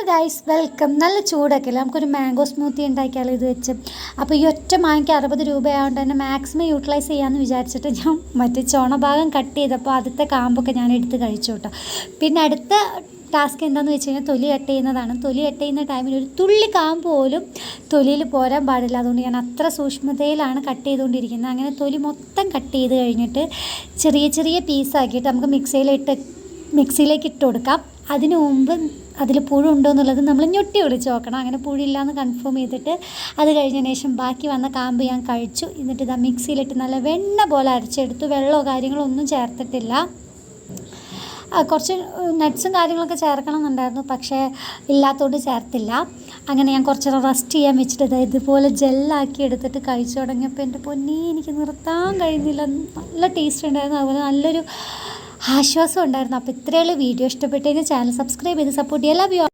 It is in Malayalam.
Guys welcome. നല്ല ചൂടൊക്കെ അല്ലേ, നമുക്കൊരു മാംഗോ സ്മൂത്തി ഉണ്ടാക്കിയാലോ ഇത് വെച്ച്. അപ്പോൾ ഈ ഒറ്റ മാങ്ങയ്ക്ക് 60 രൂപയായതുകൊണ്ട് തന്നെ മാക്സിമം യൂട്ടിലൈസ് ചെയ്യാമെന്ന് വിചാരിച്ചിട്ട് ഞാൻ മറ്റേ ചുണഭാഗം കട്ട് ചെയ്തപ്പോൾ ആദ്യത്തെ കാമ്പൊക്കെ ഞാൻ എടുത്ത് കഴിച്ചു കേട്ടോ. പിന്നെ അടുത്ത ടാസ്ക് എന്താണെന്ന് വെച്ച് കഴിഞ്ഞാൽ തൊലി കട്ട് ചെയ്യുന്നതാണ്. തൊലി കട്ട് ചെയ്യുന്ന ടൈമിൽ ഒരു തുള്ളി കാമ്പ് പോലും തൊലിയിൽ പോരാൻ പാടില്ല. അതുകൊണ്ട് ഞാൻ അത്ര സൂക്ഷ്മതയിലാണ് കട്ട് ചെയ്തുകൊണ്ടിരിക്കുന്നത്. അങ്ങനെ തൊലി മൊത്തം കട്ട് ചെയ്ത് കഴിഞ്ഞിട്ട് ചെറിയ ചെറിയ പീസാക്കിയിട്ട് നമുക്ക് മിക്സിയിലേക്ക് ഇട്ട് കൊടുക്കാം. അതിന് മുമ്പ് അതിൽ പുഴു ഉണ്ടോ എന്നുള്ളത് നമ്മൾ ഞൊട്ടി വിളിച്ച് നോക്കണം. അങ്ങനെ പുഴിയില്ലാന്ന് കൺഫേം ചെയ്തിട്ട് അത് കഴിഞ്ഞതിന് ശേഷം ബാക്കി വന്ന കാമ്പ് ഞാൻ കഴിച്ചു. എന്നിട്ട് ഇതാ മിക്സിയിലിട്ട് നല്ല വെണ്ണ പോലെ അരച്ചെടുത്തു. വെള്ളമോ കാര്യങ്ങളോ ഒന്നും ചേർത്തിട്ടില്ല. കുറച്ച് നട്ട്സും കാര്യങ്ങളൊക്കെ ചേർക്കണം എന്നുണ്ടായിരുന്നു, പക്ഷേ ഇല്ലാത്തതുകൊണ്ട് ചേർത്തില്ല. അങ്ങനെ ഞാൻ കുറച്ച് റെസ്റ്റ് ചെയ്യാൻ വെച്ചിട്ട് ഇതുപോലെ ജെല്ലാക്കി എടുത്തിട്ട് കഴിച്ചു തുടങ്ങിയപ്പോൾ എൻ്റെ പൊന്നേ എനിക്ക് നിർത്താൻ കഴിയുന്നില്ല. നല്ല ടേസ്റ്റ് ഉണ്ടായിരുന്നു, അതുപോലെ നല്ലൊരു ആശ്വാസം ഉണ്ടായിരുന്നു. അപ്പോൾ ഇത്രയുള്ള വീഡിയോ ഇഷ്ടപ്പെട്ടെങ്കിൽ ചാനൽ സബ്സ്ക്രൈബ് ചെയ്ത് സപ്പോർട്ട് ചെയ്യാം. Love you.